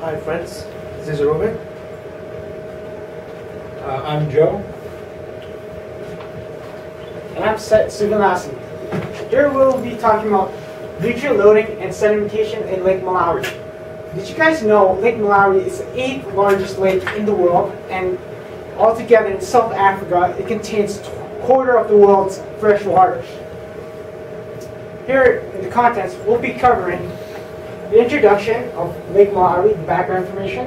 Hi friends, this is Rohit. I'm Joe. And I'm Sedimentation. Here we'll be talking about nutrient loading and sedimentation in Lake Malawi. Did you guys know Lake Malawi is the 8th largest lake in the world, and altogether in South Africa it contains a quarter of the world's fresh waters. Here in the contents we'll be covering the introduction of Lake Malawi, the background information,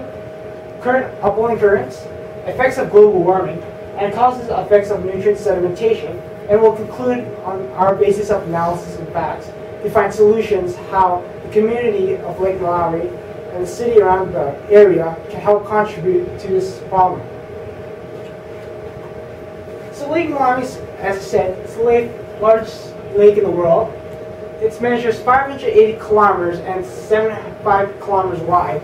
current upwelling currents, effects of global warming, and causes effects of nutrient sedimentation, and we'll conclude on our basis of analysis and facts to find solutions how the community of Lake Malawi and the city around the area can help contribute to this problem. So Lake Malawi, as I said, it's the largest lake in the world. It measures 580 kilometers and 75 kilometers wide,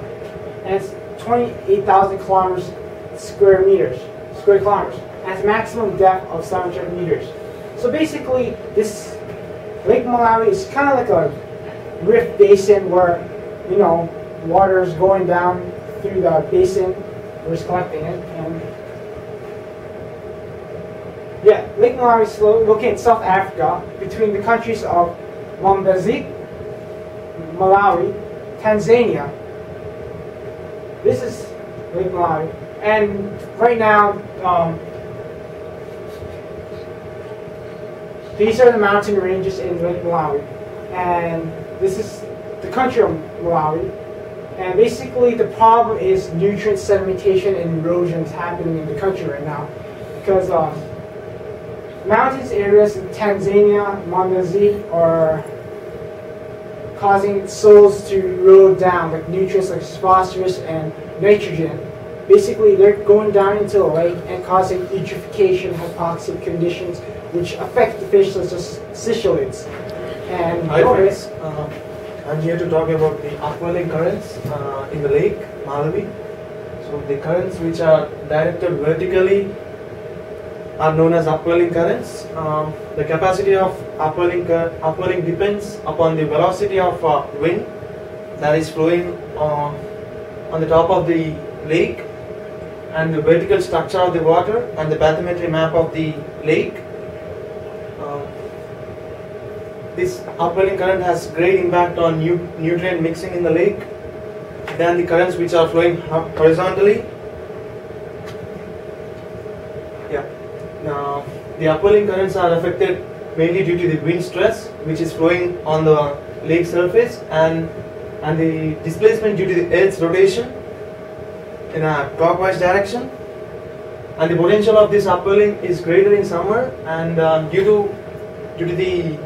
and it's 28,000 kilometers square kilometers, and has a maximum depth of 700 meters. So basically, this Lake Malawi is kind of like a rift basin where, you know, water is going down through the basin, we're just collecting it, and yeah, Lake Malawi is located in South Africa between the countries of Mozambique, Malawi, Tanzania. This is Lake Malawi, and right now these are the mountain ranges in Lake Malawi, and this is the country of Malawi. And basically the problem is nutrient sedimentation and erosion is happening in the country right now because mountainous areas in Tanzania, Mozambique are causing soils to erode down with nutrients like phosphorus and nitrogen. Basically, they're going down into the lake and causing eutrophication, hypoxic conditions, which affect the fish such as cichlids. And Hi friends, I'm here to talk about the upwelling currents in the lake, Malawi. So the currents which are directed vertically are known as upwelling currents. The capacity of upwelling depends upon the velocity of wind that is flowing on the top of the lake, and the vertical structure of the water and the bathymetry map of the lake. This upwelling current has great impact on nutrient mixing in the lake than the currents which are flowing horizontally. Now, the upwelling currents are affected mainly due to the wind stress which is flowing on the lake surface, and the displacement due to the Earth's rotation in a clockwise direction. And the potential of this upwelling is greater in summer, and due to the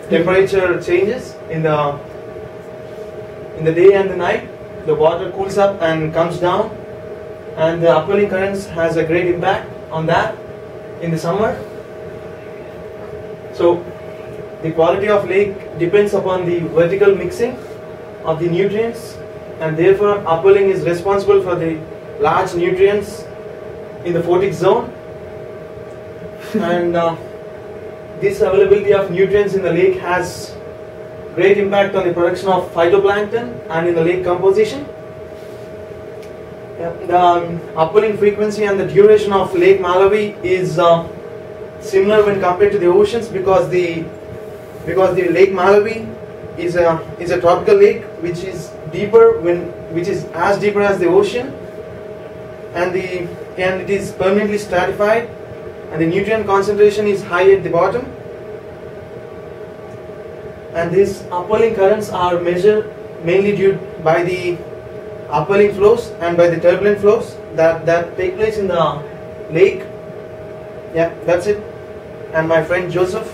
temperature changes in the day and the night, the water cools up and comes down, and the upwelling currents has a great impact on that in the summer. So the quality of lake depends upon the vertical mixing of the nutrients, and therefore upwelling is responsible for the large nutrients in the photic zone, and this availability of nutrients in the lake has great impact on the production of phytoplankton and in the lake composition. The upwelling frequency and the duration of Lake Malawi is similar when compared to the oceans, because the Lake Malawi is a tropical lake which is as deeper as the ocean, and it is permanently stratified, and the nutrient concentration is high at the bottom. And these upwelling currents are measured mainly due by the upwelling flows and by the turbulent flows that take place in the lake. Yeah, that's it. And my friend Joseph.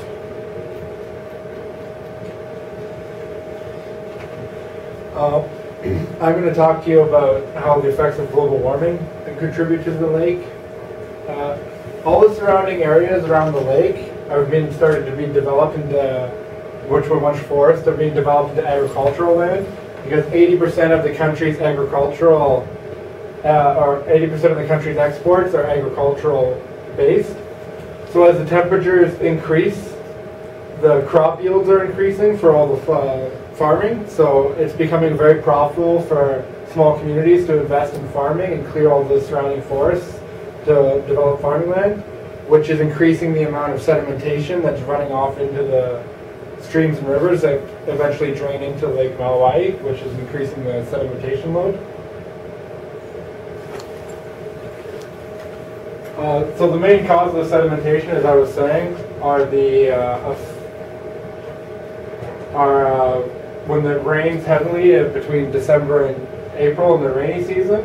I'm going to talk to you about how the effects of global warming contribute to the lake. All the surrounding areas around the lake are being started to be developed into, which were once forests, are being developed into agricultural land, because 80% of the country's agricultural, or 80% of the country's exports are agricultural based. So as the temperatures increase, the crop yields are increasing for all the farming, so it's becoming very profitable for small communities to invest in farming and clear all the surrounding forests to develop farming land, which is increasing the amount of sedimentation that's running off into the streams and rivers that eventually drain into Lake Malawi, which is increasing the sedimentation load. So the main cause of the sedimentation, as I was saying, are when it rains heavily between December and April in the rainy season.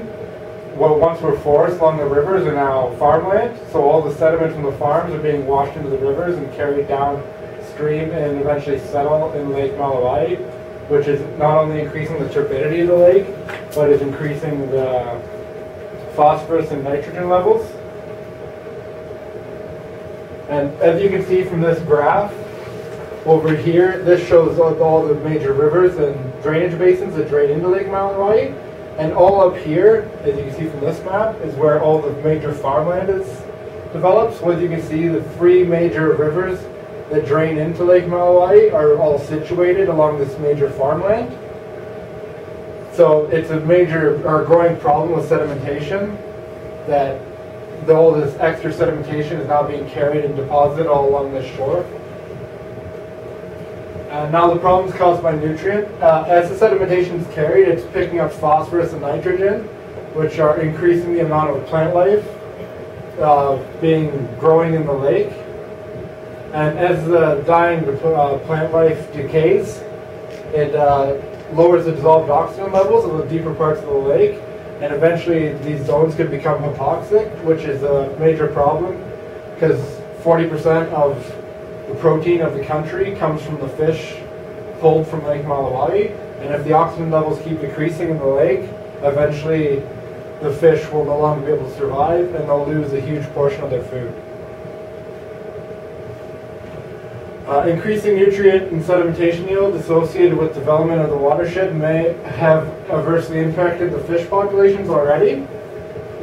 What once were forests along the rivers are now farmland, so all the sediment from the farms are being washed into the rivers and carried downstream and eventually settle in Lake Malawi, which is not only increasing the turbidity of the lake, but is increasing the phosphorus and nitrogen levels. And as you can see from this graph, over here, this shows all the major rivers and drainage basins that drain into Lake Malawi. And all up here, as you can see from this map, is where all the major farmland is developed. So as you can see, the three major rivers that drain into Lake Malawi are all situated along this major farmland. So it's a major or growing problem with sedimentation, that all this extra sedimentation is now being carried and deposited all along this shore. Now the problem is caused by nutrient. As the sedimentation is carried, it's picking up phosphorus and nitrogen, which are increasing the amount of plant life growing in the lake. And as the dying plant life decays, it lowers the dissolved oxygen levels of the deeper parts of the lake, and eventually these zones could become hypoxic, which is a major problem because 40% of the protein of the country comes from the fish pulled from Lake Malawi, and if the oxygen levels keep decreasing in the lake, eventually the fish will no longer be able to survive and they'll lose a huge portion of their food. Increasing nutrient and sedimentation yield associated with development of the watershed may have adversely impacted the fish populations already.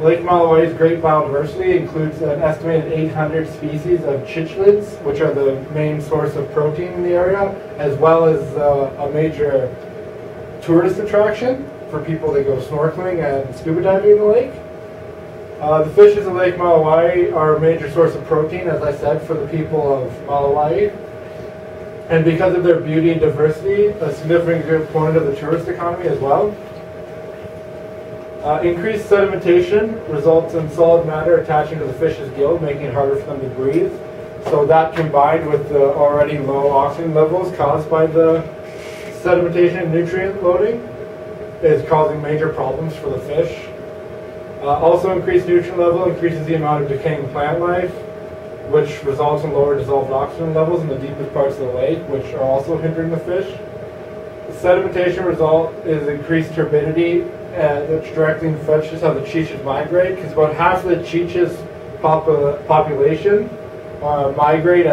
Lake Malawi's great biodiversity includes an estimated 800 species of cichlids, which are the main source of protein in the area, as well as a major tourist attraction for people that go snorkeling and scuba diving in the lake. The fishes in Lake Malawi are a major source of protein, as I said, for the people of Malawi. And because of their beauty and diversity, a significant component of the tourist economy as well. Increased sedimentation results in solid matter attaching to the fish's gill, making it harder for them to breathe. So that, combined with the already low oxygen levels caused by the sedimentation and nutrient loading, is causing major problems for the fish. Also, increased nutrient level increases the amount of decaying plant life, which results in lower dissolved oxygen levels in the deepest parts of the lake, which are also hindering the fish. The sedimentation result is increased turbidity, which directly influences how the cheeches migrate, because about half of the cheeches population migrate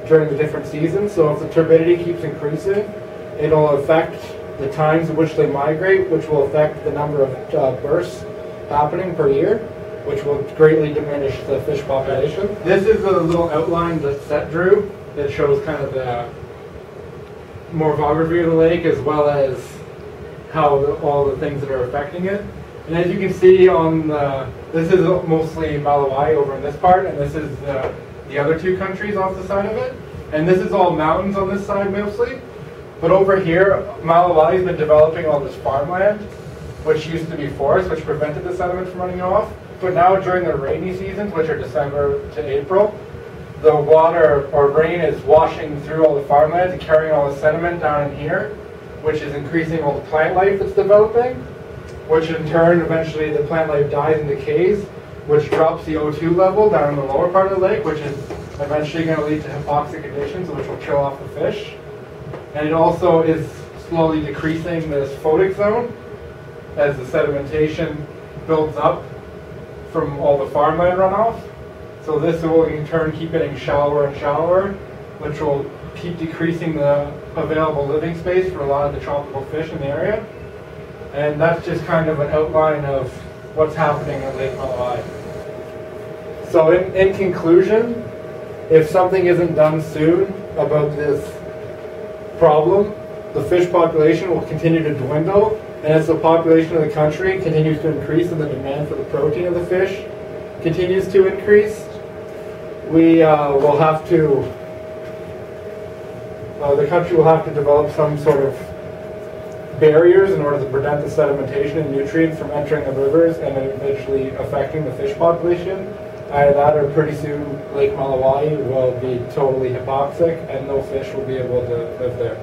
during the different seasons. So if the turbidity keeps increasing, it'll affect the times in which they migrate, which will affect the number of bursts happening per year, which will greatly diminish the fish population. This is a little outline that Seth drew that shows kind of the morphography of the lake, as well as how all the things that are affecting it. And as you can see on this is mostly Malawi over in this part, and this is the other two countries off the side of it. And this is all mountains on this side mostly. But over here, Malawi has been developing all this farmland, which used to be forest, which prevented the sediment from running off. But now during the rainy seasons, which are December to April, the water or rain is washing through all the farmlands and carrying all the sediment down in here, which is increasing all the plant life that's developing, which in turn eventually the plant life dies and decays, which drops the O2 level down in the lower part of the lake, which is eventually going to lead to hypoxic conditions, which will kill off the fish. And it also is slowly decreasing this photic zone as the sedimentation builds up from all the farmland runoff. So this will in turn keep getting shallower and shallower, which will keep decreasing the available living space for a lot of the tropical fish in the area. And that's just kind of an outline of what's happening at Lake Malawi. So in conclusion, if something isn't done soon about this problem, the fish population will continue to dwindle, and as the population of the country continues to increase and the demand for the protein of the fish continues to increase, we will have to, the country will have to develop some sort of barriers in order to prevent the sedimentation and nutrients from entering the rivers and eventually affecting the fish population. Either that or pretty soon Lake Malawi will be totally hypoxic and no fish will be able to live there.